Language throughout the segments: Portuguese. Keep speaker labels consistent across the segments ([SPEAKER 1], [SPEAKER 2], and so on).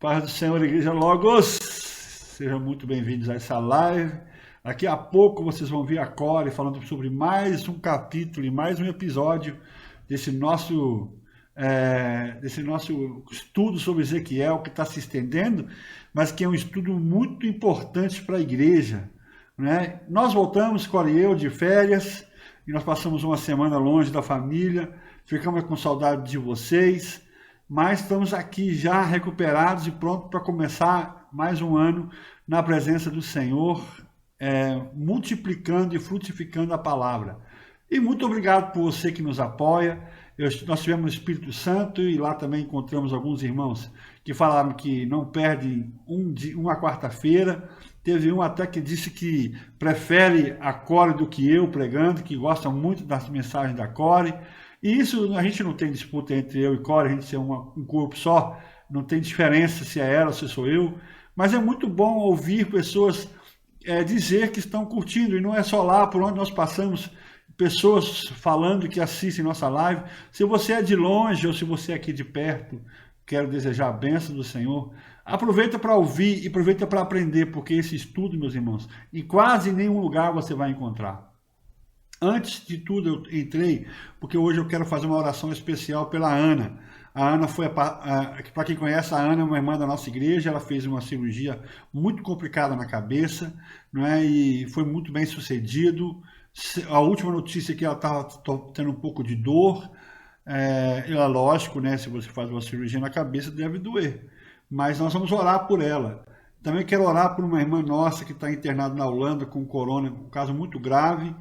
[SPEAKER 1] Paz do Senhor, Igreja Logos, sejam muito bem-vindos a essa live. Daqui a pouco vocês vão ver a Core falando sobre mais um capítulo e mais um episódio desse nosso estudo sobre Ezequiel, que está se estendendo, mas que é um estudo muito importante para a igreja, né? Nós voltamos, Core e eu, de férias, e nós passamos uma semana longe da família, ficamos com saudade de vocês, mas estamos aqui já recuperados e prontos para começar mais um ano na presença do Senhor, multiplicando e frutificando a palavra. E muito obrigado por você que nos apoia. Nós tivemos no Espírito Santo e lá também encontramos alguns irmãos que falaram que não perdem uma quarta-feira. Teve um até que disse que prefere a Core do que eu pregando, que gosta muito das mensagens da Core. E isso, a gente não tem disputa entre eu e Core, a gente é um corpo só, não tem diferença se é ela ou se sou eu, mas é muito bom ouvir pessoas dizer que estão curtindo, e não é só lá por onde nós passamos, pessoas falando que assistem nossa live. Se você é de longe ou se você é aqui de perto, quero desejar a bênção do Senhor. Aproveita para ouvir e aproveita para aprender, porque esse estudo, meus irmãos, em quase nenhum lugar você vai encontrar. Antes de tudo, eu entrei, porque hoje eu quero fazer uma oração especial pela Ana. A Ana foi, para quem conhece, a Ana é uma irmã da nossa igreja, ela fez uma cirurgia muito complicada na cabeça, não é? E foi muito bem sucedido. A última notícia é que ela estava tendo um pouco de dor. Lógico, né? Se você faz uma cirurgia na cabeça, deve doer. Mas nós vamos orar por ela. Também quero orar por uma irmã nossa que está internada na Holanda com corona, um caso muito grave.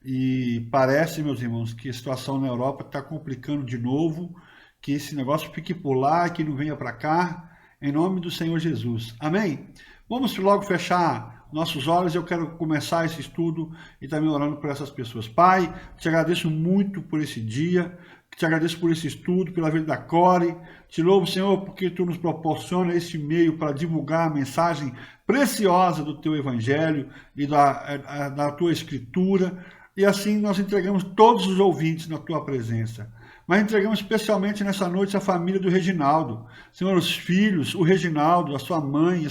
[SPEAKER 1] E parece, meus irmãos, que a situação na Europa está complicando de novo, que esse negócio fique por lá, que não venha para cá, em nome do Senhor Jesus. Amém? Vamos logo fechar nossos olhos. Eu quero começar esse estudo e também orando por essas pessoas. Pai, te agradeço muito por esse dia, te agradeço por esse estudo, pela vida da Core. Te louvo, Senhor, porque tu nos proporciona esse meio para divulgar a mensagem preciosa do teu evangelho e da tua escritura. E assim nós entregamos todos os ouvintes na tua presença. Mas entregamos especialmente nessa noite a família do Reginaldo. Senhor, os filhos, o Reginaldo, a sua mãe,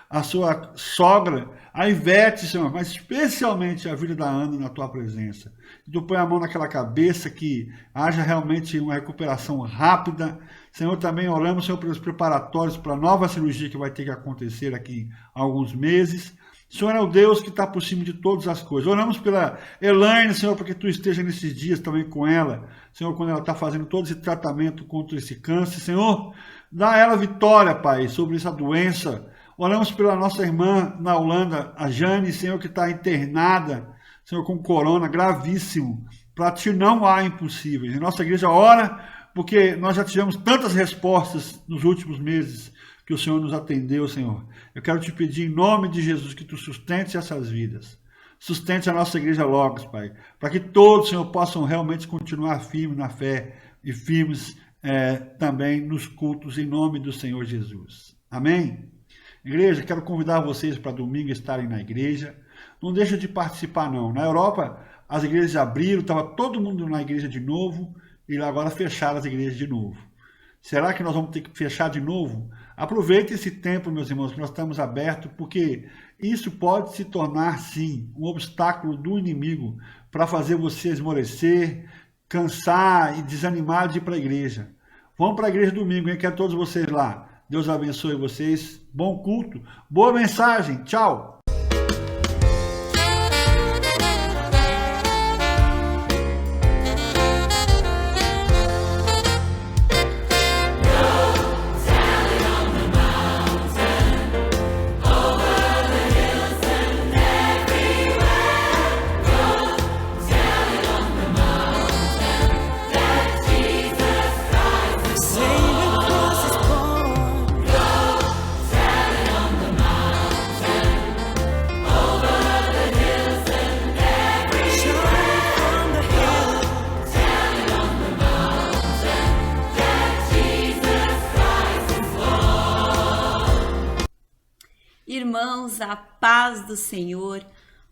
[SPEAKER 1] a sua sogra, a Ivete, Senhor, mas especialmente a vida da Ana na tua presença. E tu põe a mão naquela cabeça, que haja realmente uma recuperação rápida. Senhor, também oramos, Senhor, pelos preparatórios para a nova cirurgia que vai ter que acontecer aqui há alguns meses. O Senhor é o Deus que está por cima de todas as coisas. Oramos pela Elaine, Senhor, para que tu esteja nesses dias também com ela. Senhor, quando ela está fazendo todo esse tratamento contra esse câncer. Senhor, dá a ela vitória, Pai, sobre essa doença. Oramos pela nossa irmã na Holanda, a Jane, Senhor, que está internada, Senhor, com corona gravíssimo. Para ti não há impossíveis. E nossa igreja ora, porque nós já tivemos tantas respostas nos últimos meses que o Senhor nos atendeu, Senhor. Eu quero te pedir, em nome de Jesus, que tu sustente essas vidas. Sustente a nossa igreja Logos, Pai, para que todos, Senhor, possam realmente continuar firmes na fé e firmes também nos cultos, em nome do Senhor Jesus. Amém? Igreja, quero convidar vocês para domingo estarem na igreja. Não deixa de participar, não. Na Europa, as igrejas abriram, estava todo mundo na igreja de novo, e agora fecharam as igrejas de novo. Será que nós vamos ter que fechar de novo? Aproveite esse tempo, meus irmãos, que nós estamos abertos, porque isso pode se tornar, sim, um obstáculo do inimigo para fazer você esmorecer, cansar e desanimar de ir para a igreja. Vamos para a igreja domingo, hein? Quero todos vocês lá. Deus abençoe vocês. Bom culto, boa mensagem. Tchau!
[SPEAKER 2] Irmãos, a paz do Senhor,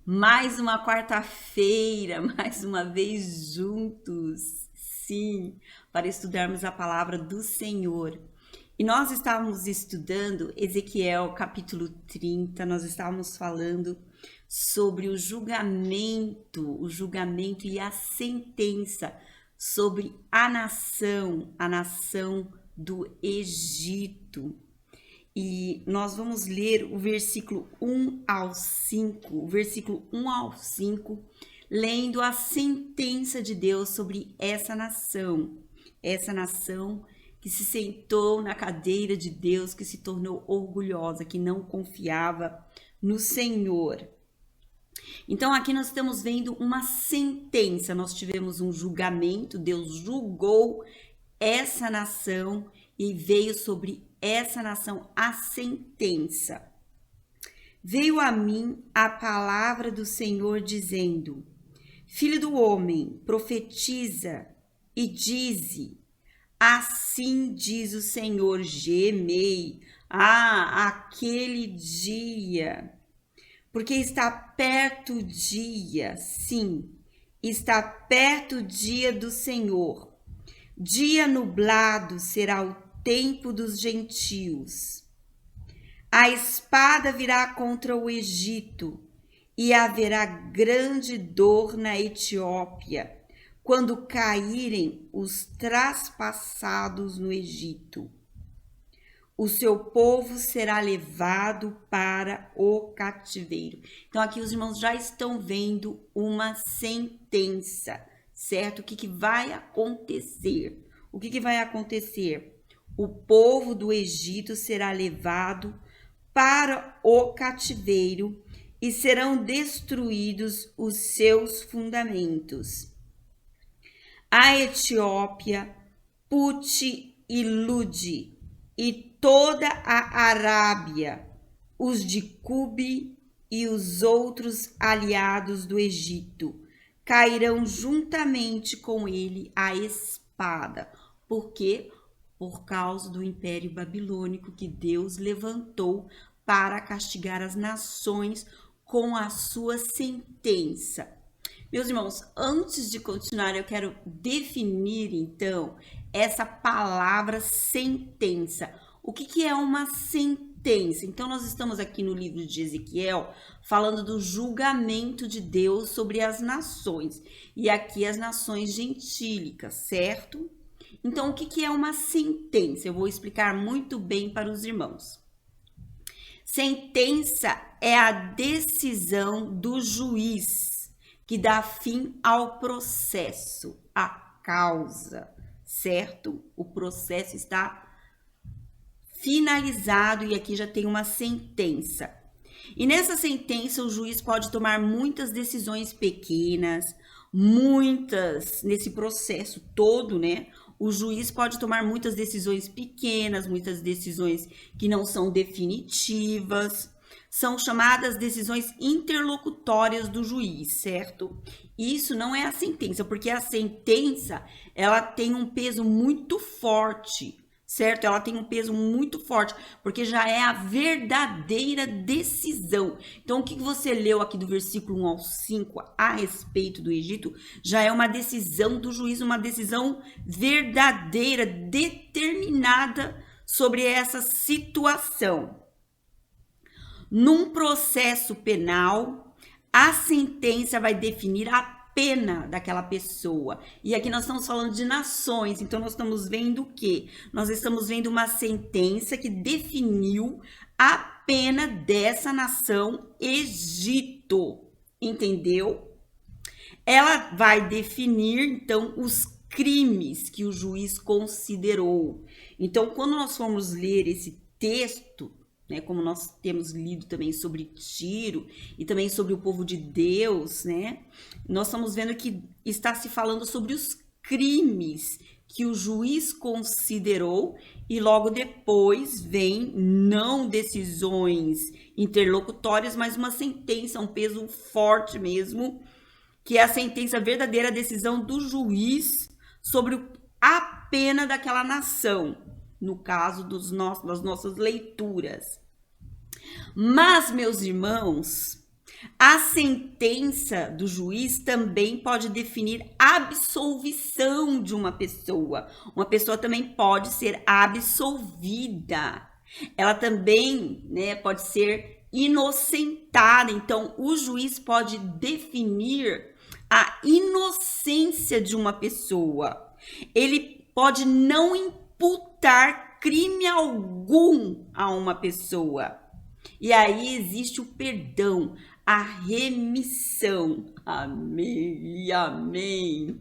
[SPEAKER 2] mais uma quarta-feira, mais uma vez juntos, sim, para estudarmos a palavra do Senhor. E nós estávamos estudando Ezequiel capítulo 30, nós estávamos falando sobre o julgamento e a sentença sobre a nação do Egito. E nós vamos ler o versículo 1 ao 5, lendo a sentença de Deus sobre essa nação que se sentou na cadeira de Deus, que se tornou orgulhosa, que não confiava no Senhor. Então aqui nós estamos vendo uma sentença, nós tivemos um julgamento, Deus julgou essa nação e veio sobre essa nação a sentença. Veio a mim a palavra do Senhor dizendo: Filho do homem, profetiza e dize: assim diz o Senhor, gemei, aquele dia, porque está perto o dia, sim, está perto o dia do Senhor. Dia nublado será o tempo dos gentios. A espada virá contra o Egito, e haverá grande dor na Etiópia, quando caírem os traspassados no Egito. O seu povo será levado para o cativeiro. Então aqui os irmãos já estão vendo uma sentença, certo? O que vai acontecer? O que vai acontecer? O povo do Egito será levado para o cativeiro e serão destruídos os seus fundamentos. A Etiópia, Put e Lud e toda a Arábia, os de Cube e os outros aliados do Egito, cairão juntamente com ele a espada. Por quê? Por causa do Império Babilônico que Deus levantou para castigar as nações com a sua sentença. Meus irmãos, antes de continuar, eu quero definir, então, essa palavra sentença. O que é uma sentença? Então, nós estamos aqui no livro de Ezequiel, falando do julgamento de Deus sobre as nações. E aqui as nações gentílicas, certo? Então, o que é uma sentença? Eu vou explicar muito bem para os irmãos. Sentença é a decisão do juiz que dá fim ao processo, à causa, certo? O processo está finalizado e aqui já tem uma sentença. E nessa sentença o juiz pode tomar muitas decisões pequenas, nesse processo todo, né? O juiz pode tomar muitas decisões pequenas, muitas decisões que não são definitivas. São chamadas decisões interlocutórias do juiz, certo? Isso não é a sentença, porque a sentença, ela tem um peso muito forte, certo? Ela tem um peso muito forte, porque já é a verdadeira decisão. Então, o que você leu aqui do versículo 1 ao 5 a respeito do Egito, já é uma decisão do juiz, uma decisão verdadeira, determinada sobre essa situação. Num processo penal, a sentença vai definir a pena daquela pessoa. E aqui nós estamos falando de nações, então nós estamos vendo o quê? Nós estamos vendo uma sentença que definiu a pena dessa nação Egito, entendeu? Ela vai definir, então, os crimes que o juiz considerou. Então, quando nós formos ler esse texto, né, como nós temos lido também sobre Tiro e também sobre o povo de Deus, né, nós estamos vendo que está se falando sobre os crimes que o juiz considerou e logo depois vem não decisões interlocutórias, mas uma sentença, um peso forte mesmo, que é a sentença, a verdadeira decisão do juiz sobre a pena daquela nação, no caso das nossas leituras. Mas, meus irmãos, A sentença do juiz também pode definir a absolvição de uma pessoa. Uma pessoa também pode ser absolvida. Ela também, né, pode ser inocentada. Então, o juiz pode definir a inocência de uma pessoa. Ele pode não imputar crime algum a uma pessoa. E aí existe o perdão, a remissão. Amém e amém.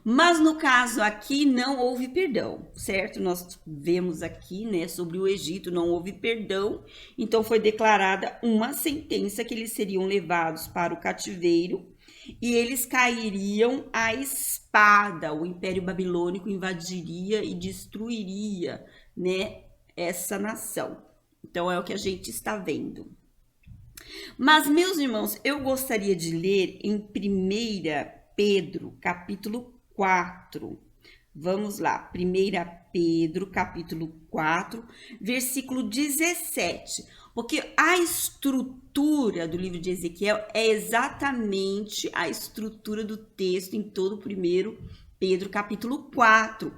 [SPEAKER 2] Mas no caso aqui não houve perdão, certo? Nós vemos aqui, né, sobre o Egito, não houve perdão. Então foi declarada uma sentença que eles seriam levados para o cativeiro e eles cairiam à espada. O Império Babilônico invadiria e destruiria, né, essa nação. Então é o que a gente está vendo. Mas, meus irmãos, eu gostaria de ler em 1 Pedro, capítulo 4. Vamos lá, 1 Pedro, capítulo 4, versículo 17. Porque a estrutura do livro de Ezequiel é exatamente a estrutura do texto em todo o 1 Pedro, capítulo 4.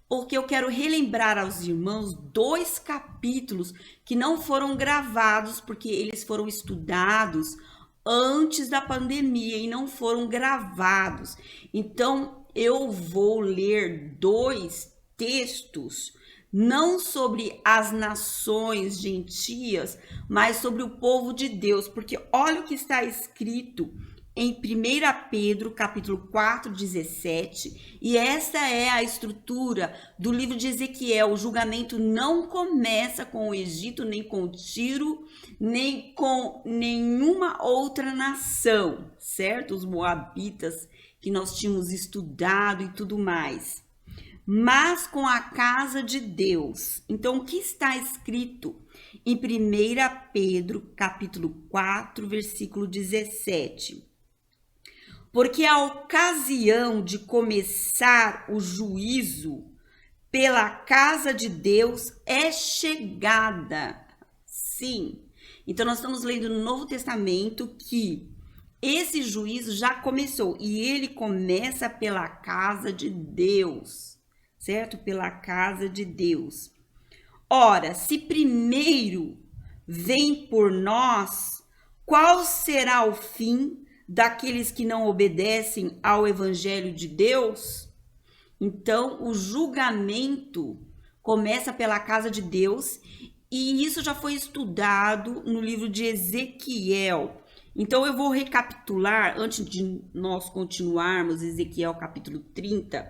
[SPEAKER 2] Porque eu quero relembrar aos irmãos 2 capítulos que não foram gravados, porque eles foram estudados antes da pandemia e não foram gravados. Então, eu vou ler 2 textos, não sobre as nações gentias, mas sobre o povo de Deus, porque olha o que está escrito em 1 Pedro, capítulo 4, 17, e essa é a estrutura do livro de Ezequiel. O julgamento não começa com o Egito, nem com Tiro, nem com nenhuma outra nação, certo? Os moabitas que nós tínhamos estudado e tudo mais, mas com a casa de Deus. Então, o que está escrito em 1 Pedro, capítulo 4, versículo 17? Porque a ocasião de começar o juízo pela casa de Deus é chegada. Sim. Então, nós estamos lendo no Novo Testamento que esse juízo já começou. E ele começa pela casa de Deus, certo? Pela casa de Deus. Ora, se primeiro vem por nós, qual será o fim daqueles que não obedecem ao evangelho de Deus? Então, o julgamento começa pela casa de Deus, e isso já foi estudado no livro de Ezequiel. Então, eu vou recapitular, antes de nós continuarmos, Ezequiel capítulo 30,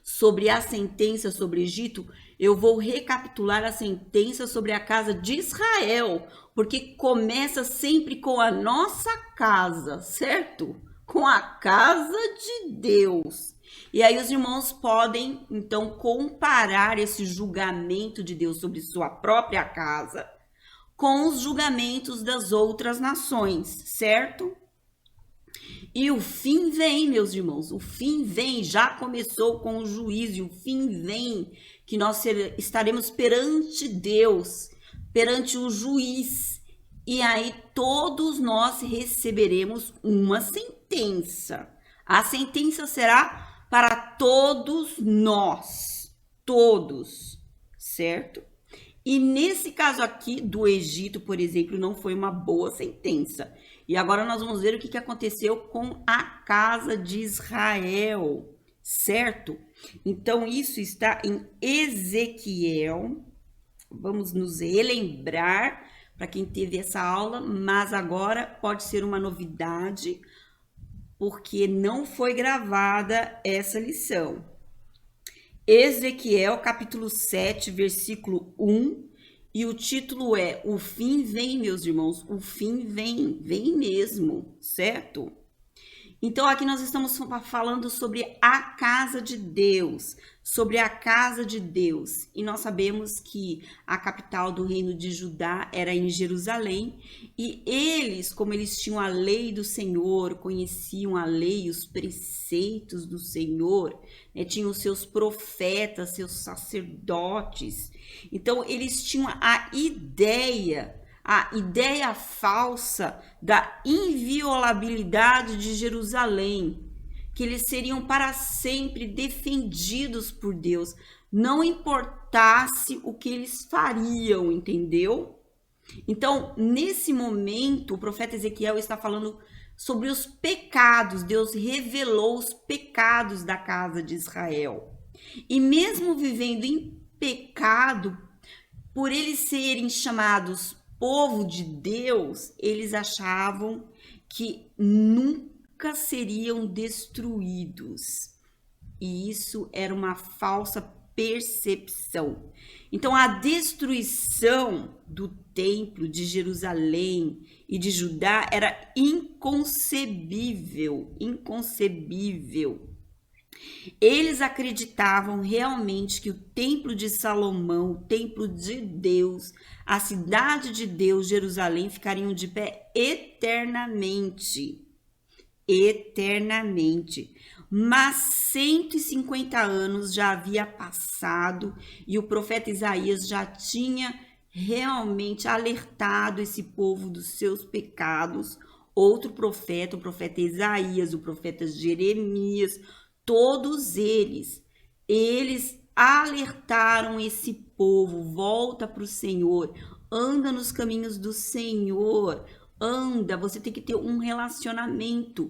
[SPEAKER 2] sobre a sentença sobre o Egito, eu vou recapitular a sentença sobre a casa de Israel, porque começa sempre com a nossa casa, certo? Com a casa de Deus. E aí os irmãos podem, então, comparar esse julgamento de Deus sobre sua própria casa com os julgamentos das outras nações, certo? E o fim vem, meus irmãos, o fim vem, já começou com o juízo, e o fim vem, que nós estaremos perante Deus, perante o juiz, e aí todos nós receberemos uma sentença. A sentença será para todos nós, todos, certo? E nesse caso aqui do Egito, por exemplo, não foi uma boa sentença. E agora nós vamos ver o que aconteceu com a casa de Israel, certo? Então, isso está em Ezequiel. Vamos nos relembrar para quem teve essa aula, mas agora pode ser uma novidade, porque não foi gravada essa lição. Ezequiel, capítulo 7, versículo 1. E o título é: O fim vem, meus irmãos, o fim vem, vem mesmo, certo? Então, aqui nós estamos falando sobre a casa de Deus, sobre a casa de Deus. E nós sabemos que a capital do reino de Judá era em Jerusalém. E eles, como eles tinham a lei do Senhor, conheciam a lei, os preceitos do Senhor, né, tinham seus profetas, seus sacerdotes. Então, eles tinham a ideia a ideia falsa da inviolabilidade de Jerusalém, que eles seriam para sempre defendidos por Deus, não importasse o que eles fariam, entendeu? Então, nesse momento, o profeta Ezequiel está falando sobre os pecados. Deus revelou os pecados da casa de Israel. E mesmo vivendo em pecado, por eles serem chamados povo de Deus, eles achavam que nunca seriam destruídos. E isso era uma falsa percepção. Então, a destruição do templo de Jerusalém e de Judá era inconcebível, inconcebível. Eles acreditavam realmente que o templo de Salomão, o templo de Deus, a cidade de Deus, Jerusalém, ficariam de pé eternamente. Eternamente. Mas 150 anos já havia passado e o profeta Isaías já tinha realmente alertado esse povo dos seus pecados. Outro profeta, o profeta Isaías, o profeta Jeremias, todos eles alertaram esse povo: volta para o Senhor, anda nos caminhos do Senhor, anda, você tem que ter um relacionamento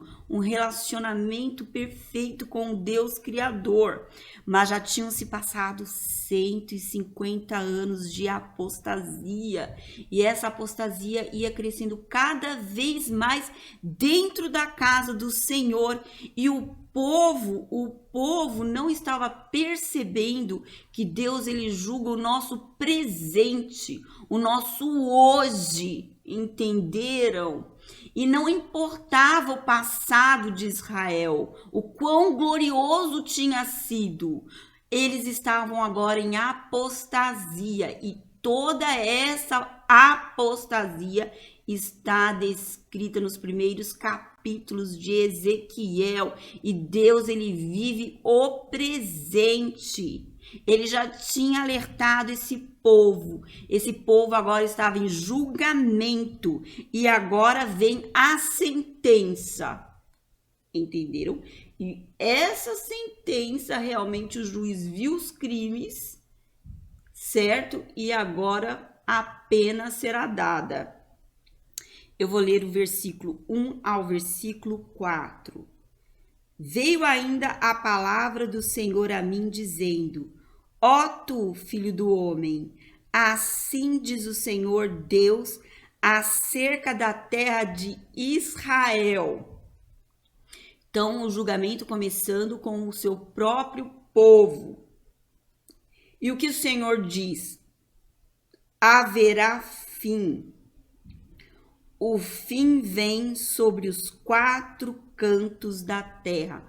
[SPEAKER 2] perfeito com o Deus Criador. Mas já tinham se passado 150 anos de apostasia, e essa apostasia ia crescendo cada vez mais dentro da casa do Senhor, e o povo não estava percebendo que Deus, ele julga o nosso presente, o nosso hoje, entenderam? E não importava o passado de Israel, o quão glorioso tinha sido, eles estavam agora em apostasia, e toda essa apostasia está descrita nos primeiros capítulos de Ezequiel. E Deus, ele vive o presente. Ele já tinha alertado esse povo. Esse povo agora estava em julgamento e agora vem a sentença. Entenderam? E essa sentença, realmente o juiz viu os crimes, certo? E agora a pena será dada. Eu vou ler o versículo 1 ao versículo 4. Veio ainda a palavra do Senhor a mim, dizendo: Ó tu, filho do homem, assim diz o Senhor Deus acerca da terra de Israel. Então, o julgamento começando com o seu próprio povo. E o que o Senhor diz? Haverá fim. O fim vem sobre os 4 cantos da terra.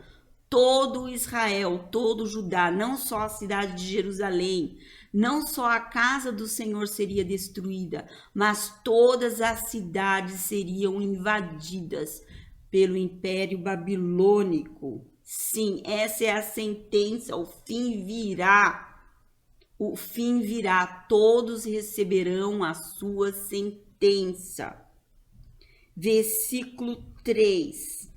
[SPEAKER 2] Todo Israel, todo Judá, não só a cidade de Jerusalém, não só a casa do Senhor seria destruída, mas todas as cidades seriam invadidas pelo Império Babilônico. Sim, essa é a sentença, o fim virá. O fim virá, todos receberão a sua sentença. Versículo 3.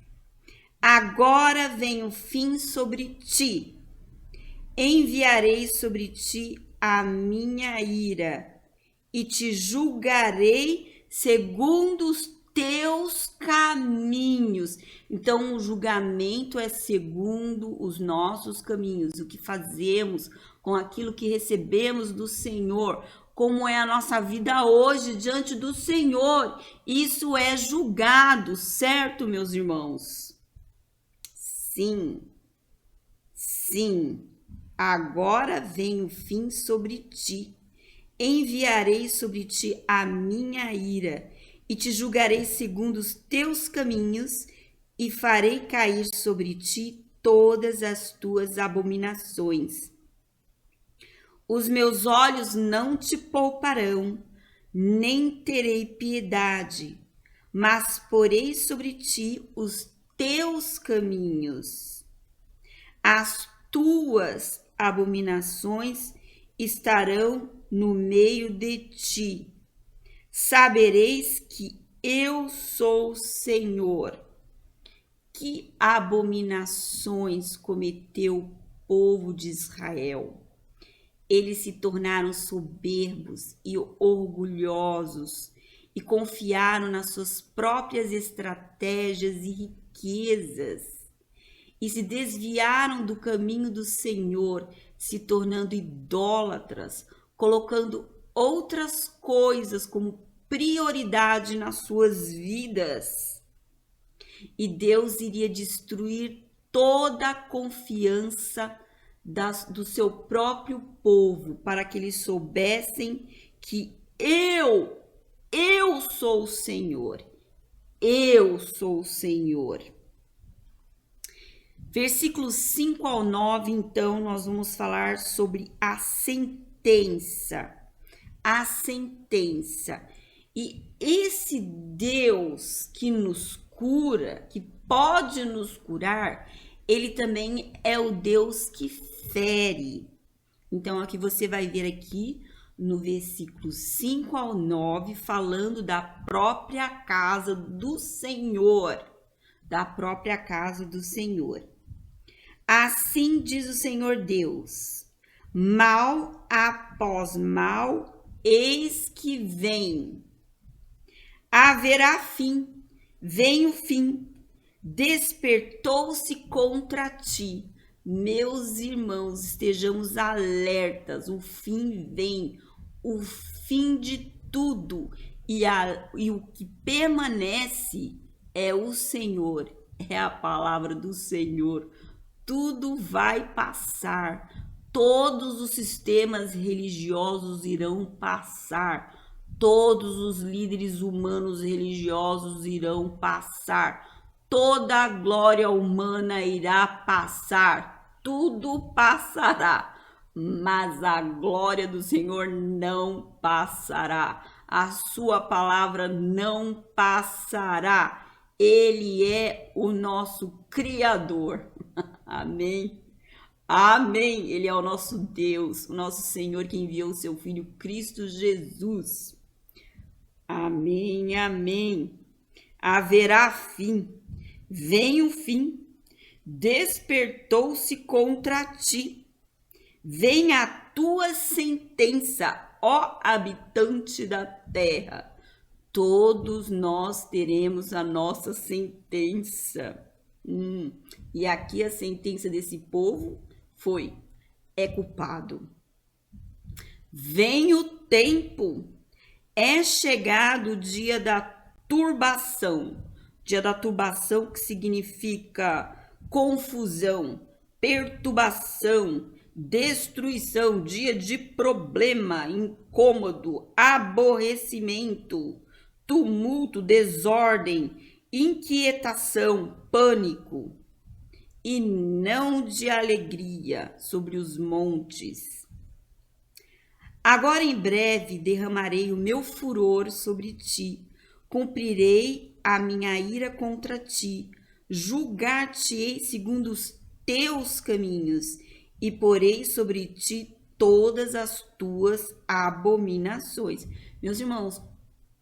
[SPEAKER 2] Agora vem o fim sobre ti. Enviarei sobre ti a minha ira e te julgarei segundo os teus caminhos. Então, o julgamento é segundo os nossos caminhos, o que fazemos com aquilo que recebemos do Senhor, como é a nossa vida hoje diante do Senhor. Isso é julgado, certo, meus irmãos? Sim, sim. Agora vem o fim sobre ti. Enviarei sobre ti a minha ira e te julgarei segundo os teus caminhos e farei cair sobre ti todas as tuas abominações. Os meus olhos não te pouparão, nem terei piedade, mas porei sobre ti os teus caminhos. As tuas abominações estarão no meio de ti. sabereis que eu sou o Senhor. Que abominações cometeu o povo de Israel? Eles se tornaram soberbos e orgulhosos e confiaram nas suas próprias estratégias e riquezas e se desviaram do caminho do Senhor, se tornando idólatras, colocando outras coisas como prioridade nas suas vidas. E Deus iria destruir toda a confiança do seu próprio povo, para que eles soubessem que eu sou o Senhor. Eu sou o Senhor. Versículos 5 ao 9, então, nós vamos falar sobre a sentença. A sentença. E esse Deus que nos cura, que pode nos curar, ele também é o Deus que fere. Então, aqui você vai ver aqui no versículo 5 ao 9, falando da própria casa do Senhor. Da própria casa do Senhor. Assim diz o Senhor Deus: mal após mal, eis que vem. Haverá fim, vem o fim. Despertou-se contra ti. Meus irmãos, estejamos alertas. O fim vem, o fim de tudo. E o que permanece é o Senhor, é a palavra do Senhor. Tudo vai passar. Todos os sistemas religiosos irão passar. Todos os líderes humanos religiosos irão passar. Toda a glória humana irá passar. Tudo passará. Mas a glória do Senhor não passará. A sua palavra não passará. Ele é o nosso Criador. Amém. Amém. Ele é o nosso Deus, o nosso Senhor que enviou o seu Filho Cristo Jesus. Amém, amém. Haverá fim, vem o fim, despertou-se contra ti. Vem a tua sentença, ó habitante da terra. Todos nós teremos a nossa sentença. E aqui a sentença desse povo é culpado. Vem o tempo. É chegado o dia da turbação. Dia da turbação, que significa confusão, perturbação, destruição. Dia de problema, incômodo, aborrecimento, tumulto, desordem, inquietação, pânico. E não de alegria sobre os montes. Agora em breve derramarei o meu furor sobre ti, cumprirei a minha ira contra ti, julgar-te-ei segundo os teus caminhos, e porei sobre ti todas as tuas abominações. Meus irmãos,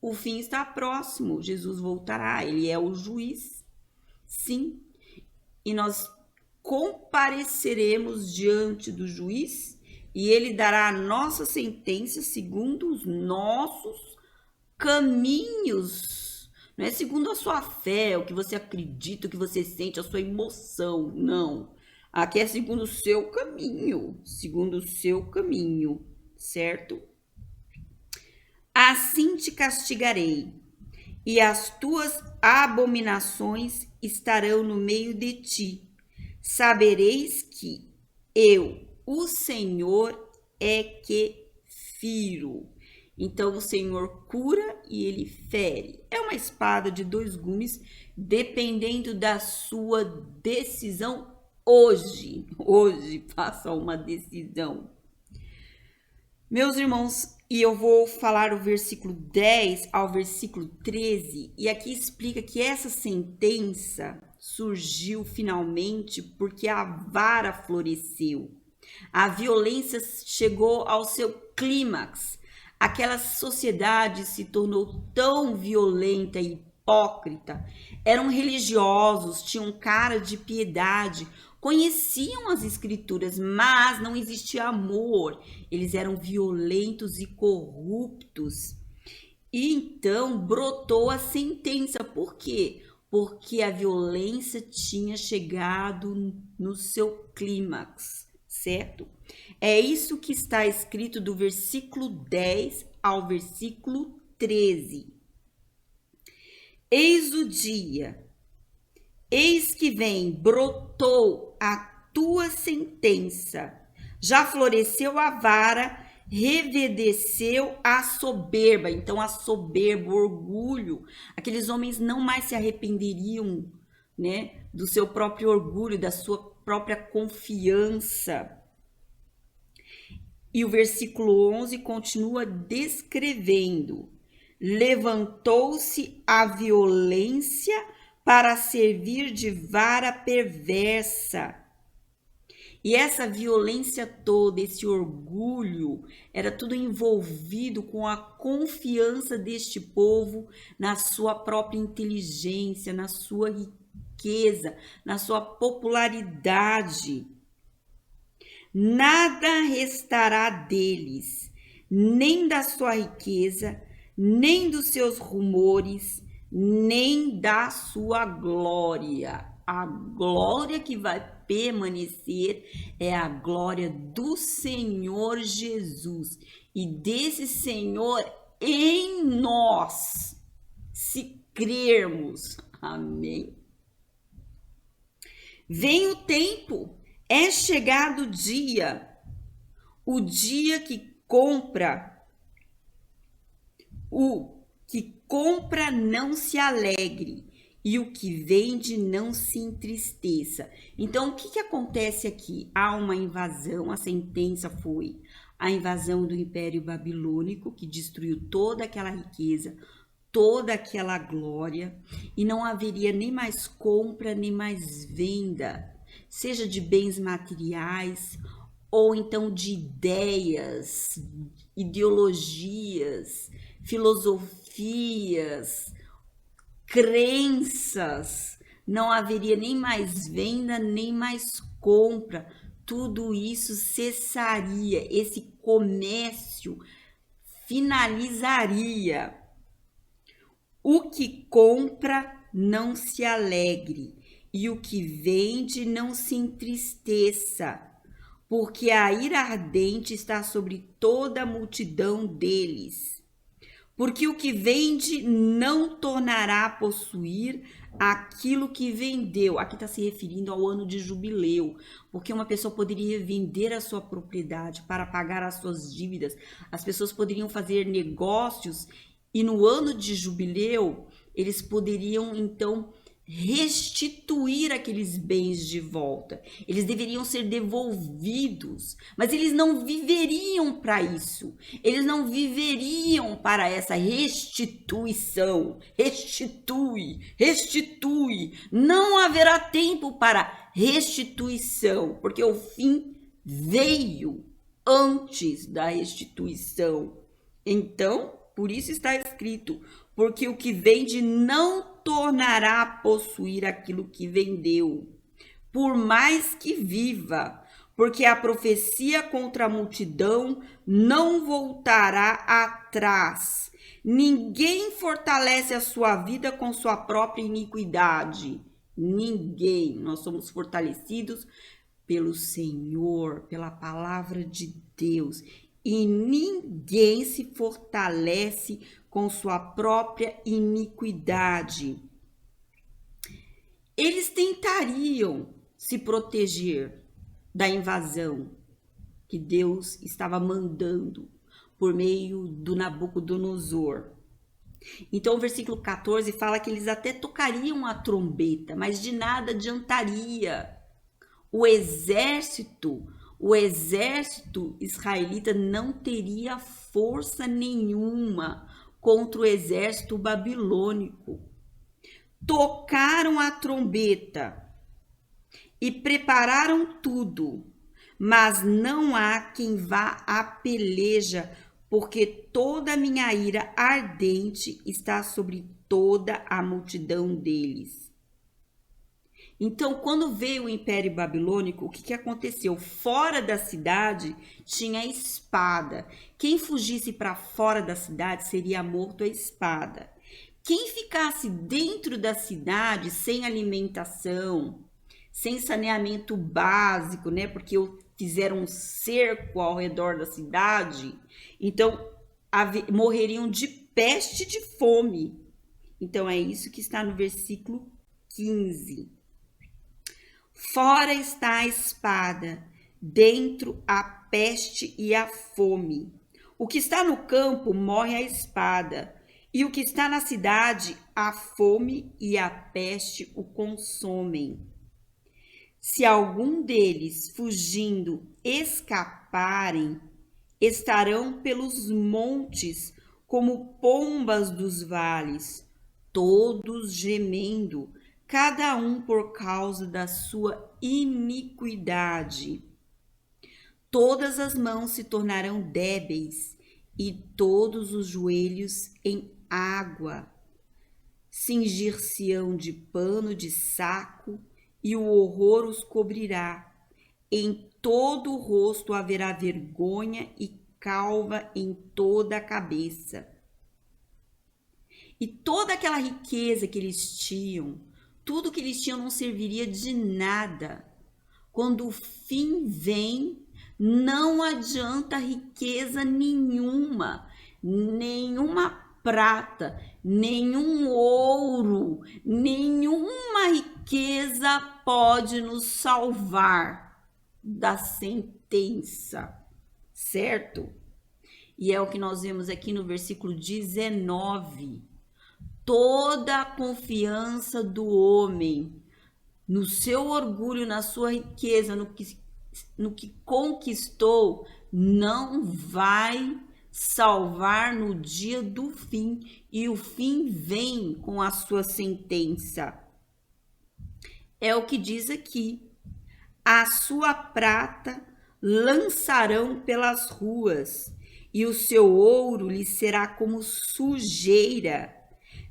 [SPEAKER 2] o fim está próximo, Jesus voltará, ele é o juiz, sim, e nós compareceremos diante do juiz, e ele dará a nossa sentença segundo os nossos caminhos. Não é segundo a sua fé, o que você acredita, o que você sente, a sua emoção. Não. Aqui é segundo o seu caminho. Segundo o seu caminho. Certo? Assim te castigarei, e as tuas abominações estarão no meio de ti. Sabereis que eu, o Senhor, é que firo. Então o Senhor cura e ele fere. É uma espada de dois gumes, dependendo da sua decisão hoje. Hoje, faça uma decisão. Meus irmãos, e eu vou falar o versículo 10 ao versículo 13, e aqui explica que essa sentença surgiu finalmente porque a vara floresceu. A violência chegou ao seu clímax. Aquela sociedade se tornou tão violenta e hipócrita. Eram religiosos, tinham cara de piedade, conheciam as escrituras, mas não existia amor. Eles eram violentos e corruptos. E então brotou a sentença. Por quê? Porque a violência tinha chegado no seu clímax, certo? É isso que está escrito do versículo 10 ao versículo 13. Eis o dia, eis que vem, brotou a tua sentença, já floresceu a vara, reverdeceu a soberba. Então, a soberba, o orgulho, aqueles homens não mais se arrependeriam, né, do seu próprio orgulho, da sua própria confiança. E o versículo 11 continua descrevendo: levantou-se a violência para servir de vara perversa. E essa violência toda, esse orgulho, era tudo envolvido com a confiança deste povo na sua própria inteligência, na sua riqueza, na sua popularidade. Nada restará deles, nem da sua riqueza, nem dos seus rumores, nem da sua glória. A glória que vai permanecer é a glória do Senhor Jesus e desse Senhor em nós, se crermos. Amém. Vem o tempo, é chegado o dia que compra, não se alegre, e o que vende não se entristeça. Então, o que acontece aqui? Há uma invasão, a sentença foi a invasão do Império Babilônico, que destruiu toda aquela riqueza, toda aquela glória, e não haveria nem mais compra, nem mais venda, seja de bens materiais, ou então de ideias, ideologias, filosofias, crenças. Não haveria nem mais venda, nem mais compra. Tudo isso cessaria, esse comércio finalizaria. O que compra não se alegre, e o que vende não se entristeça, porque a ira ardente está sobre toda a multidão deles. Porque o que vende não tornará a possuir aquilo que vendeu. Aqui está se referindo ao ano de jubileu, porque uma pessoa poderia vender a sua propriedade para pagar as suas dívidas. As pessoas poderiam fazer negócios e no ano de jubileu eles poderiam então restituir aqueles bens de volta. Eles deveriam ser devolvidos, mas eles não viveriam para isso. Eles não viveriam para essa restituição. Restitui. Não haverá tempo para restituição, porque o fim veio antes da restituição. Então, por isso está escrito: porque o que vende não tornará a possuir aquilo que vendeu, por mais que viva, porque a profecia contra a multidão não voltará atrás. Ninguém fortalece a sua vida com sua própria iniquidade. Ninguém. Nós somos fortalecidos pelo Senhor, pela palavra de Deus. E ninguém se fortalece com sua própria iniquidade. Eles tentariam se proteger da invasão que Deus estava mandando por meio do Nabucodonosor. Então, o versículo 14 fala que eles até tocariam a trombeta, mas de nada adiantaria. O exército israelita não teria força nenhuma contra o exército babilônico. Tocaram a trombeta e prepararam tudo, mas não há quem vá à peleja porque toda a minha ira ardente está sobre toda a multidão deles. Então, quando veio o Império Babilônico, o que aconteceu? Fora da cidade tinha espada. Quem fugisse para fora da cidade seria morto à espada. Quem ficasse dentro da cidade sem alimentação, sem saneamento básico, né? Porque fizeram um cerco ao redor da cidade, então morreriam de peste e de fome. Então é isso que está no versículo 15. Fora está a espada, dentro a peste e a fome. O que está no campo morre a espada, e o que está na cidade, a fome e a peste o consomem. Se algum deles, fugindo, escaparem, estarão pelos montes como pombas dos vales, todos gemendo, cada um por causa da sua iniquidade. Todas as mãos se tornarão débeis e todos os joelhos em água. Cingir-se-ão de pano de saco e o horror os cobrirá. Em todo o rosto haverá vergonha e calva em toda a cabeça. E toda aquela riqueza que eles tinham, tudo que eles tinham não serviria de nada. Quando o fim vem, não adianta riqueza nenhuma, nenhuma prata, nenhum ouro, nenhuma riqueza pode nos salvar da sentença, certo? E é o que nós vemos aqui no versículo 19. Toda a confiança do homem no seu orgulho, na sua riqueza, no que conquistou, não vai salvar no dia do fim. E o fim vem com a sua sentença. É o que diz aqui. A sua prata lançarão pelas ruas, e o seu ouro lhe será como sujeira.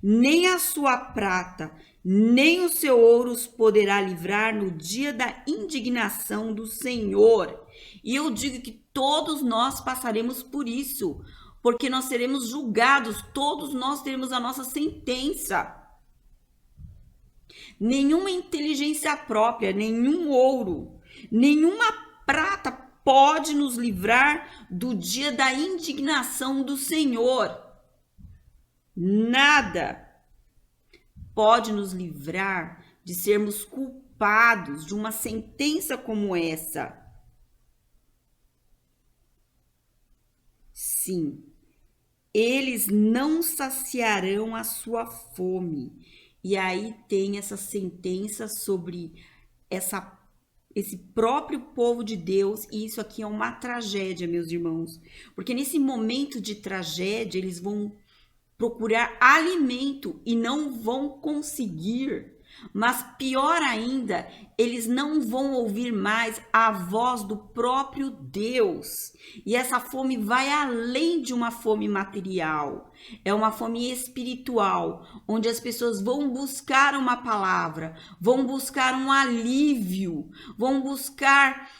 [SPEAKER 2] Nem a sua prata, nem o seu ouro os poderá livrar no dia da indignação do Senhor. E eu digo que todos nós passaremos por isso, porque nós seremos julgados, todos nós teremos a nossa sentença. Nenhuma inteligência própria, nenhum ouro, nenhuma prata pode nos livrar do dia da indignação do Senhor. Nada pode nos livrar de sermos culpados de uma sentença como essa. Sim, eles não saciarão a sua fome. E aí tem essa sentença sobre esse próprio povo de Deus, e isso aqui é uma tragédia, meus irmãos, porque nesse momento de tragédia eles vão procurar alimento e não vão conseguir. Mas pior ainda, eles não vão ouvir mais a voz do próprio Deus. E essa fome vai além de uma fome material. É uma fome espiritual, onde as pessoas vão buscar uma palavra, vão buscar um alívio, vão buscar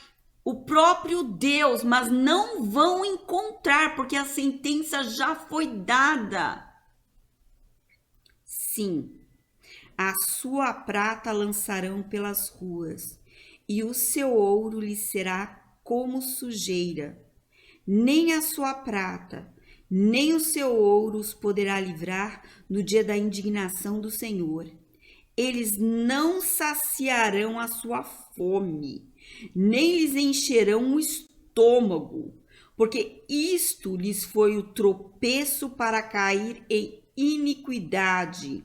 [SPEAKER 2] o próprio Deus, mas não vão encontrar, porque a sentença já foi dada. Sim, a sua prata lançarão pelas ruas, e o seu ouro lhe será como sujeira. Nem a sua prata, nem o seu ouro os poderá livrar no dia da indignação do Senhor. Eles não saciarão a sua fome, nem lhes encherão o estômago, porque isto lhes foi o tropeço para cair em iniquidade.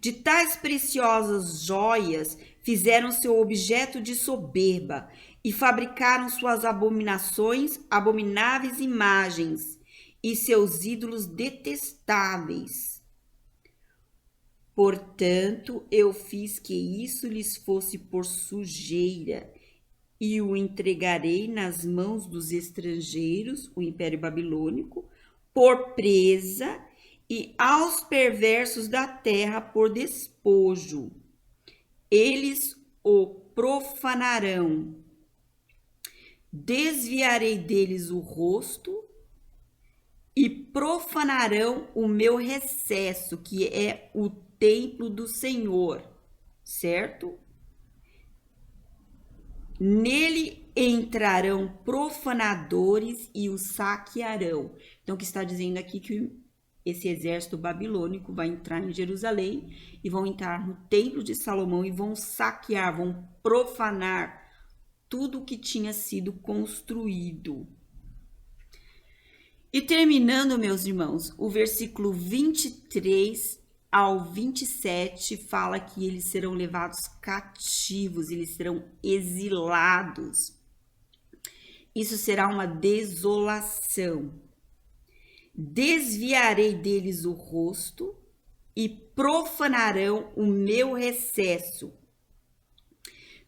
[SPEAKER 2] De tais preciosas joias fizeram seu objeto de soberba e fabricaram suas abomináveis imagens e seus ídolos detestáveis. Portanto, eu fiz que isso lhes fosse por sujeira e o entregarei nas mãos dos estrangeiros, o Império Babilônico, por presa, e aos perversos da terra por despojo. Eles o profanarão. Desviarei deles o rosto e profanarão o meu recesso, que é o templo do Senhor, certo? Nele entrarão profanadores e o saquearão. Então, o que está dizendo aqui que esse exército babilônico vai entrar em Jerusalém e vão entrar no templo de Salomão e vão saquear, vão profanar tudo o que tinha sido construído. E terminando, meus irmãos, o versículo 23 ao 27 fala que eles serão levados cativos, eles serão exilados. Isso será uma desolação. Desviarei deles o rosto e profanarão o meu recesso.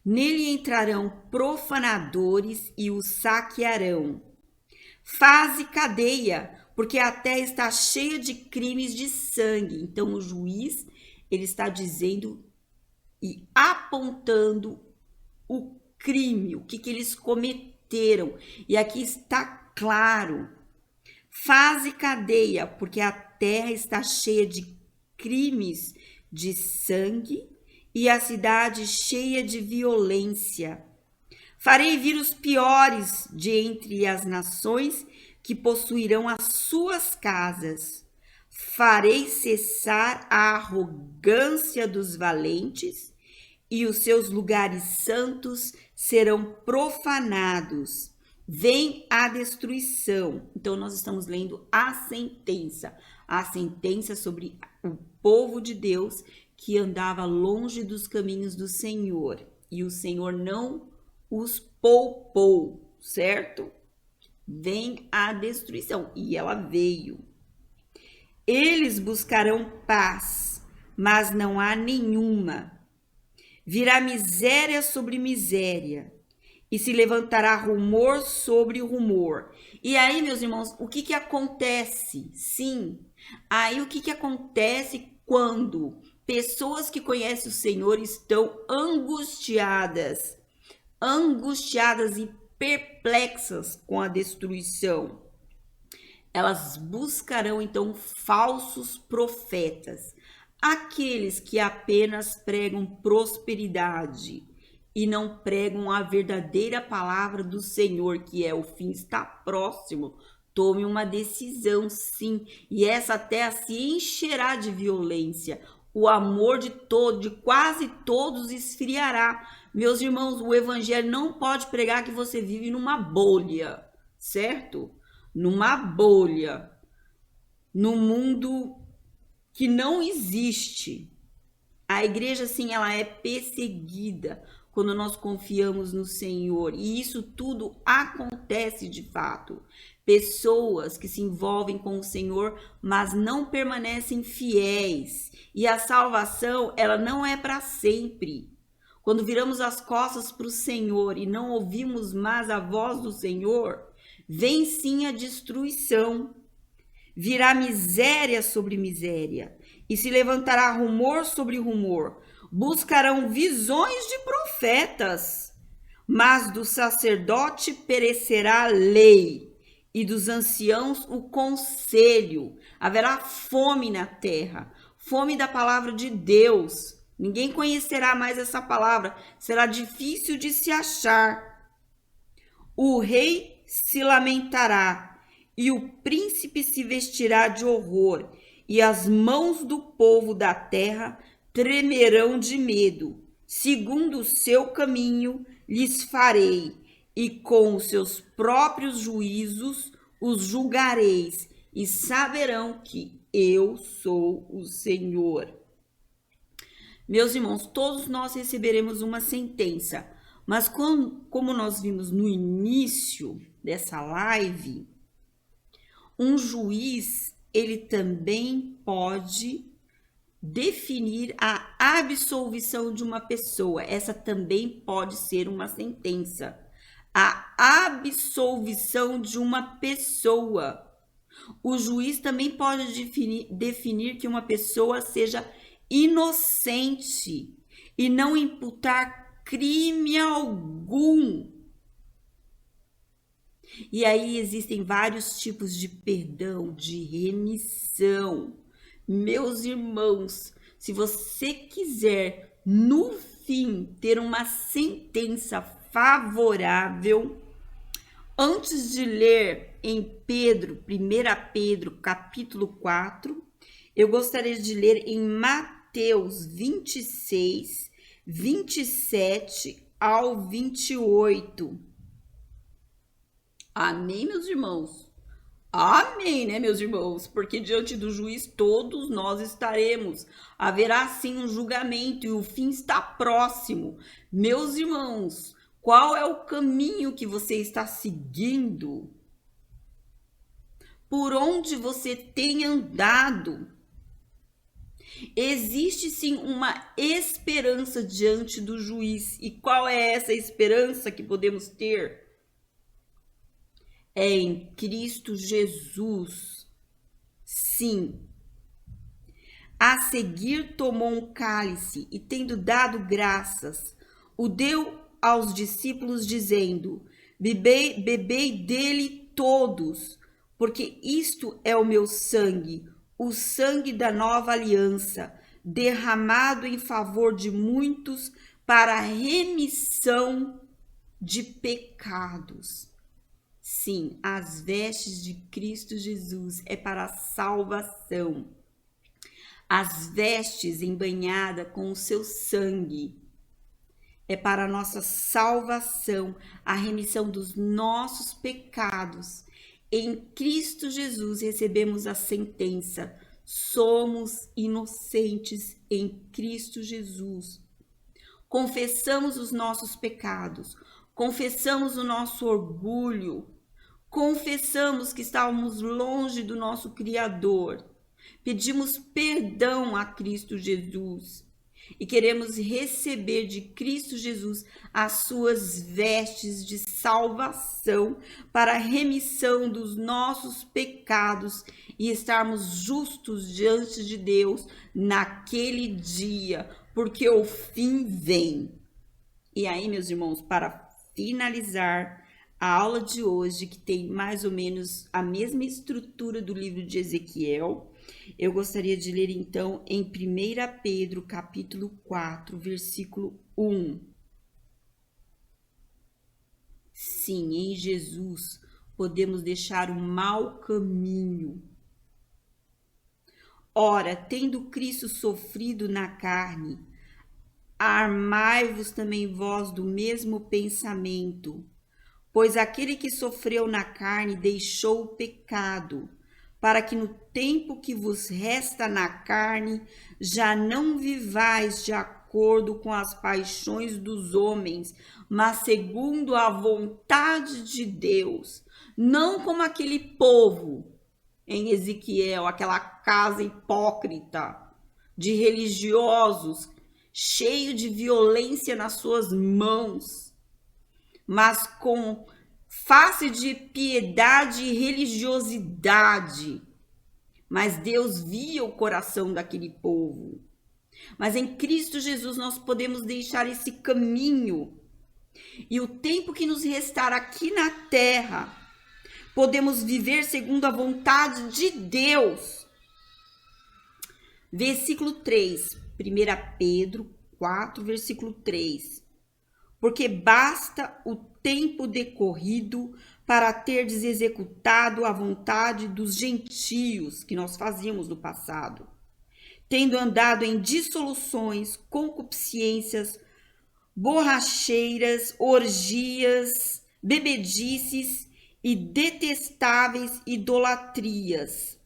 [SPEAKER 2] Nele entrarão profanadores e o saquearão. Faze cadeia, porque a terra está cheia de crimes de sangue. Então, o juiz, ele está dizendo e apontando o crime, o que eles cometeram. E aqui está claro. Faze cadeia, porque a terra está cheia de crimes de sangue e a cidade cheia de violência. Farei vir os piores de entre as nações que possuirão as suas casas. Farei cessar a arrogância dos valentes e os seus lugares santos serão profanados. Vem a destruição. Então, nós estamos lendo a sentença sobre o povo de Deus que andava longe dos caminhos do Senhor. E o Senhor não os poupou, certo? Vem a destruição, e ela veio. Eles buscarão paz, mas não há nenhuma. Virá miséria sobre miséria, e se levantará rumor sobre rumor. E aí, meus irmãos, o que acontece? Sim, aí o que acontece quando pessoas que conhecem o Senhor estão angustiadas e perplexas com a destruição. Elas buscarão então falsos profetas, aqueles que apenas pregam prosperidade e não pregam a verdadeira palavra do Senhor, que é: o fim está próximo. Tome uma decisão, sim, e essa terra se encherá de violência. O amor de quase todos esfriará. Meus irmãos, o evangelho não pode pregar que você vive numa bolha, certo? Numa bolha, num mundo que não existe. A igreja, sim, ela é perseguida quando nós confiamos no Senhor. E isso tudo acontece de fato. Pessoas que se envolvem com o Senhor, mas não permanecem fiéis. E a salvação, ela não é para sempre. Quando viramos as costas para o Senhor e não ouvimos mais a voz do Senhor, vem sim a destruição. Virá miséria sobre miséria, e se levantará rumor sobre rumor. Buscarão visões de profetas, mas do sacerdote perecerá a lei, e dos anciãos o conselho. Haverá fome na terra, fome da palavra de Deus. Ninguém conhecerá mais essa palavra, será difícil de se achar. O rei se lamentará, e o príncipe se vestirá de horror, e as mãos do povo da terra tremerão de medo. Segundo o seu caminho lhes farei, e com os seus próprios juízos os julgareis, e saberão que eu sou o Senhor. Meus irmãos, todos nós receberemos uma sentença, mas como nós vimos no início dessa live, um juiz, ele também pode definir a absolvição de uma pessoa. Essa também pode ser uma sentença. A absolvição de uma pessoa. O juiz também pode definir que uma pessoa seja inocente e não imputar crime algum. E aí existem vários tipos de perdão, de remissão. Meus irmãos, se você quiser, no fim, ter uma sentença favorável, antes de ler em Pedro, 1 Pedro, capítulo 4, eu gostaria de ler em Mateus 26, 27 ao 28. Amém, meus irmãos? Amém, né, meus irmãos? Porque diante do juiz todos nós estaremos. Haverá sim um julgamento e o fim está próximo. Meus irmãos, qual é o caminho que você está seguindo? Por onde você tem andado? Existe sim uma esperança diante do juiz. E qual é essa esperança que podemos ter? É em Cristo Jesus. Sim. A seguir tomou um cálice e, tendo dado graças, o deu aos discípulos, dizendo: bebei dele todos, porque isto é o meu sangue, o sangue da nova aliança, derramado em favor de muitos para a remissão de pecados. Sim, as vestes de Cristo Jesus é para a salvação. As vestes embanhadas com o seu sangue é para a nossa salvação, a remissão dos nossos pecados. Em Cristo Jesus recebemos a sentença. Somos inocentes em Cristo Jesus. Confessamos os nossos pecados, confessamos o nosso orgulho, confessamos que estávamos longe do nosso Criador, pedimos perdão a Cristo Jesus e queremos receber de Cristo Jesus as suas vestes de salvação para a remissão dos nossos pecados e estarmos justos diante de Deus naquele dia, porque o fim vem. E aí, meus irmãos, para finalizar a aula de hoje, que tem mais ou menos a mesma estrutura do livro de Ezequiel, eu gostaria de ler então em 1 Pedro, capítulo 4, versículo 1. Sim, em Jesus podemos deixar o mau caminho. Ora, tendo Cristo sofrido na carne, armai-vos também vós do mesmo pensamento, pois aquele que sofreu na carne deixou o pecado, para que no tempo que vos resta na carne, já não vivais de acordo com as paixões dos homens, mas segundo a vontade de Deus, não como aquele povo em Ezequiel, aquela casa hipócrita de religiosos, cheio de violência nas suas mãos, mas com face de piedade e religiosidade. Mas Deus via o coração daquele povo. Mas em Cristo Jesus nós podemos deixar esse caminho. E o tempo que nos restar aqui na terra, podemos viver segundo a vontade de Deus. Versículo 3, 1 Pedro 4, versículo 3. Porque basta o tempo decorrido para terdes executado a vontade dos gentios que nós fazíamos no passado, tendo andado em dissoluções, concupiscências, borracheiras, orgias, bebedices e detestáveis idolatrias.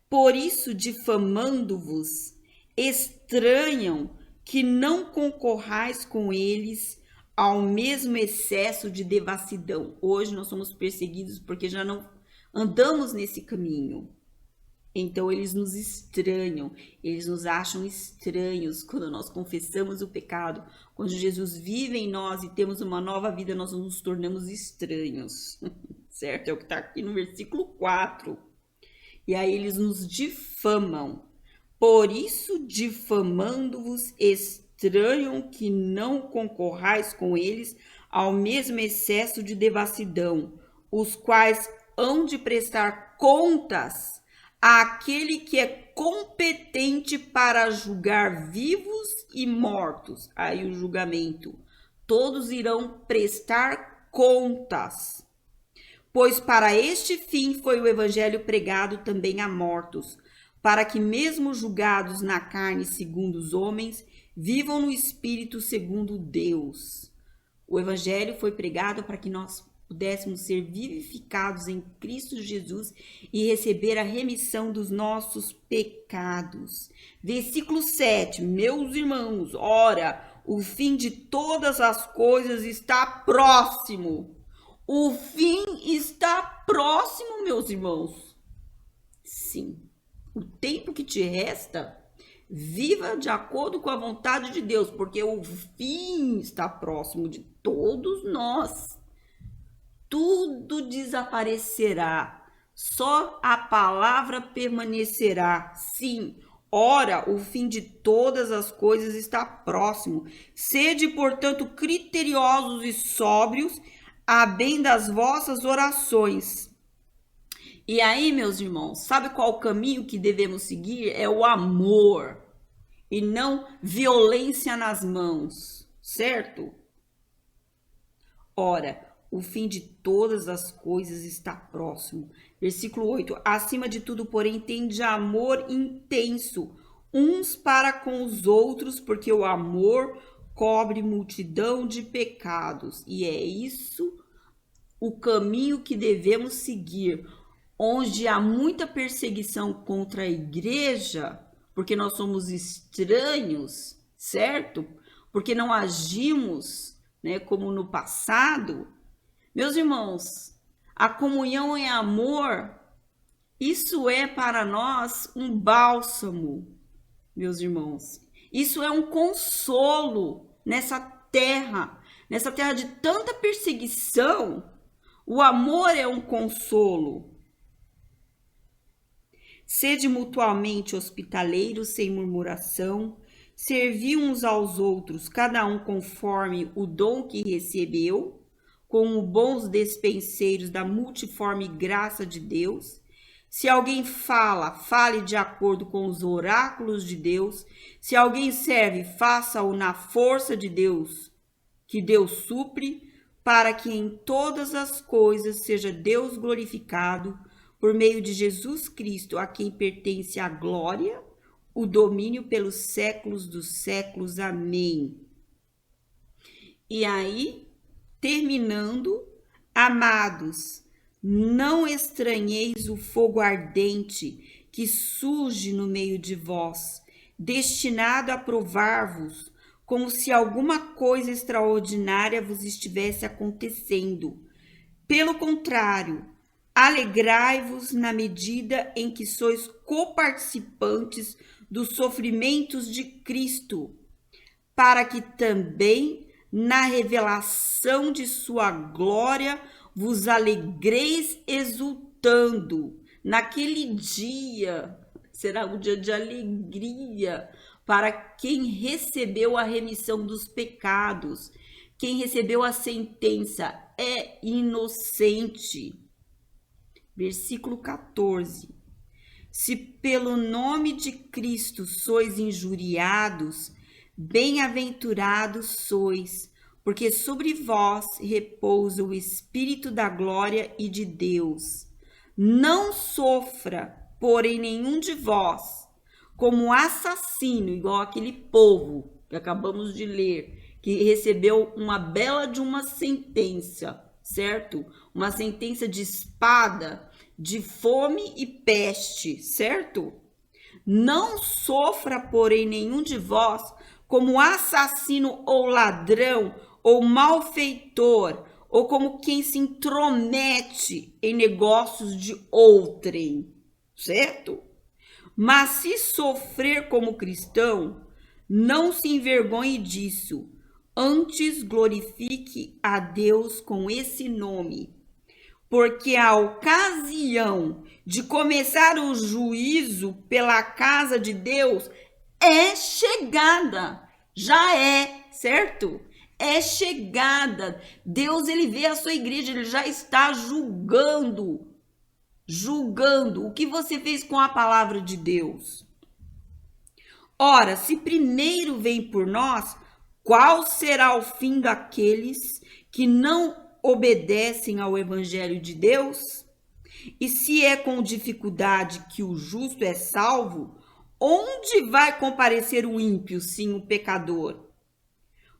[SPEAKER 2] Por isso, difamando-vos, estranham que não concorrais com eles ao mesmo excesso de devassidão. Hoje nós somos perseguidos porque já não andamos nesse caminho. Então eles nos estranham, eles nos acham estranhos quando nós confessamos o pecado. Quando Jesus vive em nós e temos uma nova vida, nós nos tornamos estranhos, certo? É o que está aqui no versículo 4. E aí eles nos difamam. Por isso, difamando-vos, estranham que não concorrais com eles ao mesmo excesso de devassidão, os quais hão de prestar contas àquele que é competente para julgar vivos e mortos. Aí o julgamento. Todos irão prestar contas. Pois para este fim foi o evangelho pregado também a mortos, para que mesmo julgados na carne segundo os homens, vivam no espírito segundo Deus. O evangelho foi pregado para que nós pudéssemos ser vivificados em Cristo Jesus e receber a remissão dos nossos pecados. Versículo 7, meus irmãos, ora, o fim de todas as coisas está próximo. O fim está próximo, meus irmãos. Sim, o tempo que te resta, viva de acordo com a vontade de Deus, porque o fim está próximo de todos nós. Tudo desaparecerá, só a palavra permanecerá. Sim, ora, o fim de todas as coisas está próximo. Sede, portanto, criteriosos e sóbrios, a bem das vossas orações. E aí, meus irmãos, sabe qual o caminho que devemos seguir? É o amor e não violência nas mãos, certo? Ora, o fim de todas as coisas está próximo. Versículo 8. Acima de tudo, porém, tende amor intenso uns para com os outros, porque o amor cobre multidão de pecados. E é isso o caminho que devemos seguir. Onde há muita perseguição contra a igreja, porque nós somos estranhos, certo? Porque não agimos, né, como no passado. Meus irmãos, a comunhão em amor, isso é para nós um bálsamo, meus irmãos. Isso é um consolo nessa terra de tanta perseguição. O amor é um consolo. Sede mutuamente hospitaleiros sem murmuração, servi uns aos outros, cada um conforme o dom que recebeu, como bons despenseiros da multiforme graça de Deus. Se alguém fala, fale de acordo com os oráculos de Deus. Se alguém serve, faça-o na força de Deus, que Deus supre, para que em todas as coisas seja Deus glorificado, por meio de Jesus Cristo, a quem pertence a glória, o domínio pelos séculos dos séculos. Amém. E aí, terminando, amados, não estranheis o fogo ardente que surge no meio de vós, destinado a provar-vos, como se alguma coisa extraordinária vos estivesse acontecendo. Pelo contrário, alegrai-vos na medida em que sois coparticipantes dos sofrimentos de Cristo, para que também na revelação de sua glória vos alegreis exultando. Naquele dia será um dia de alegria para quem recebeu a remissão dos pecados, quem recebeu a sentença é inocente. Versículo 14. Se pelo nome de Cristo sois injuriados, bem-aventurados sois, porque sobre vós repousa o Espírito da glória e de Deus. Não sofra, porém, nenhum de vós como assassino, igual aquele povo que acabamos de ler, que recebeu uma bela de uma sentença, certo? Uma sentença de espada, de fome e peste, certo? Não sofra, porém, nenhum de vós como assassino ou ladrão ou malfeitor, ou como quem se intromete em negócios de outrem, certo? Mas se sofrer como cristão, não se envergonhe disso. Antes glorifique a Deus com esse nome. Porque a ocasião de começar o juízo pela casa de Deus é chegada. Já é, certo? É chegada. Deus, ele vê a sua igreja, ele já está julgando o que você fez com a palavra de Deus. Ora, se primeiro vem por nós, qual será o fim daqueles que não obedecem ao evangelho de Deus? E se é com dificuldade que o justo é salvo, onde vai comparecer o ímpio, sim, o pecador?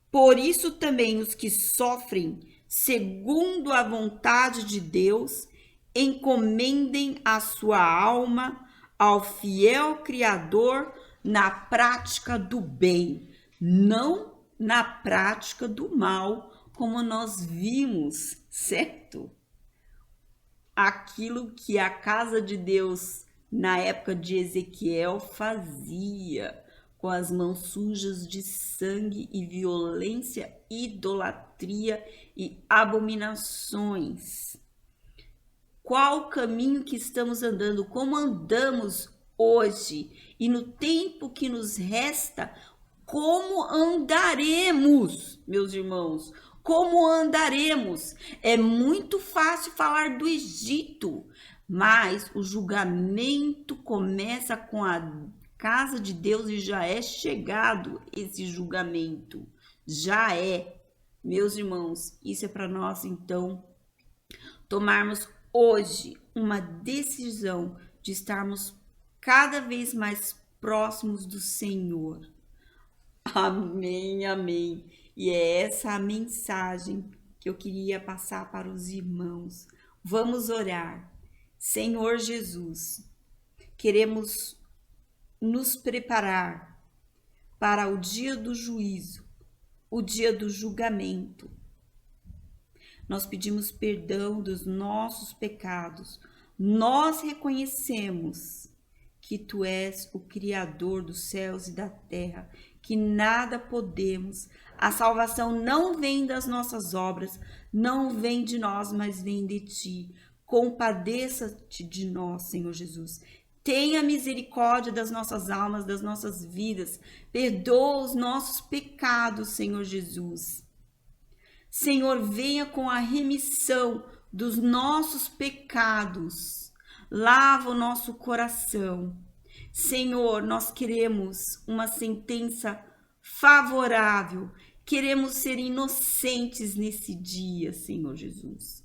[SPEAKER 2] Por isso também os que sofrem segundo a vontade de Deus, encomendem a sua alma ao fiel Criador na prática do bem, não na prática do mal, como nós vimos, certo? Aquilo que a casa de Deus na época de Ezequiel fazia, com as mãos sujas de sangue e violência, idolatria e abominações. Qual o caminho que estamos andando? Como andamos hoje? E no tempo que nos resta, como andaremos, meus irmãos? Como andaremos? É muito fácil falar do Egito, mas o julgamento começa com a casa de Deus e já é chegado esse julgamento. Já é, meus irmãos, isso é para nós então tomarmos hoje uma decisão de estarmos cada vez mais próximos do Senhor. Amém, amém. E é essa a mensagem que eu queria passar para os irmãos. Vamos orar. Senhor Jesus, queremos nos preparar para o dia do juízo, o dia do julgamento. Nós pedimos perdão dos nossos pecados. Nós reconhecemos que Tu és o Criador dos céus e da terra, que nada podemos. A salvação não vem das nossas obras, não vem de nós, mas vem de Ti. Compadeça-te de nós, Senhor Jesus. Tenha misericórdia das nossas almas, das nossas vidas. Perdoa os nossos pecados, Senhor Jesus. Senhor, venha com a remissão dos nossos pecados. Lava o nosso coração. Senhor, nós queremos uma sentença favorável. Queremos ser inocentes nesse dia, Senhor Jesus.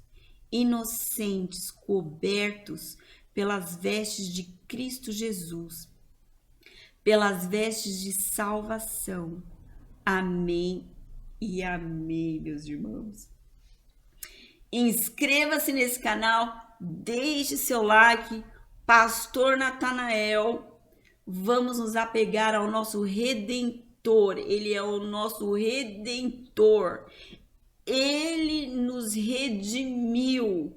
[SPEAKER 2] Inocentes, cobertos pelas vestes de Cristo Jesus, pelas vestes de salvação. Amém e amém, meus irmãos. Inscreva-se nesse canal, deixe seu like. Pastor Natanael, vamos nos apegar ao nosso Redentor. Ele é o nosso Redentor. Ele nos redimiu.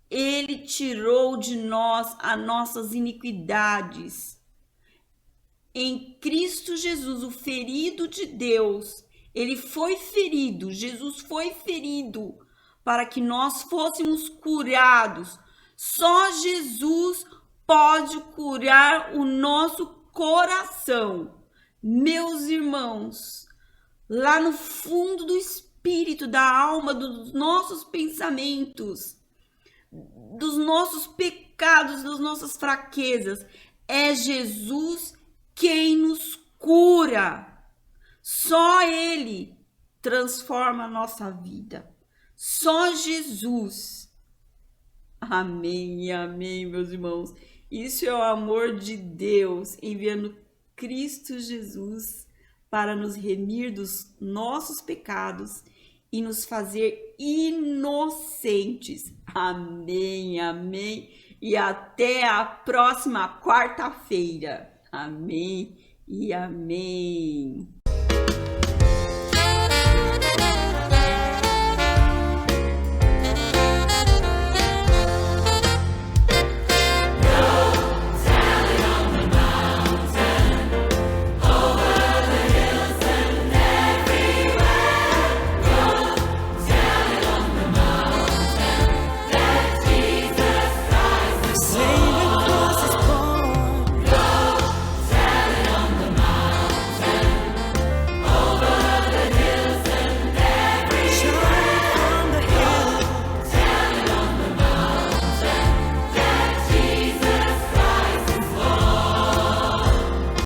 [SPEAKER 2] Ele tirou de nós as nossas iniquidades. Em Cristo Jesus, o ferido de Deus, ele foi ferido, Jesus foi ferido para que nós fôssemos curados. Só Jesus pode curar o nosso coração. Meus irmãos, lá no fundo do espírito, da alma, dos nossos pensamentos, dos nossos pecados, das nossas fraquezas, é Jesus quem nos cura. Só Ele transforma a nossa vida. Só Jesus. Amém e amém, meus irmãos. Isso é o amor de Deus, enviando Cristo Jesus para nos remir dos nossos pecados e nos fazer inocentes. Amém, amém. E até a próxima quarta-feira. Amém e amém.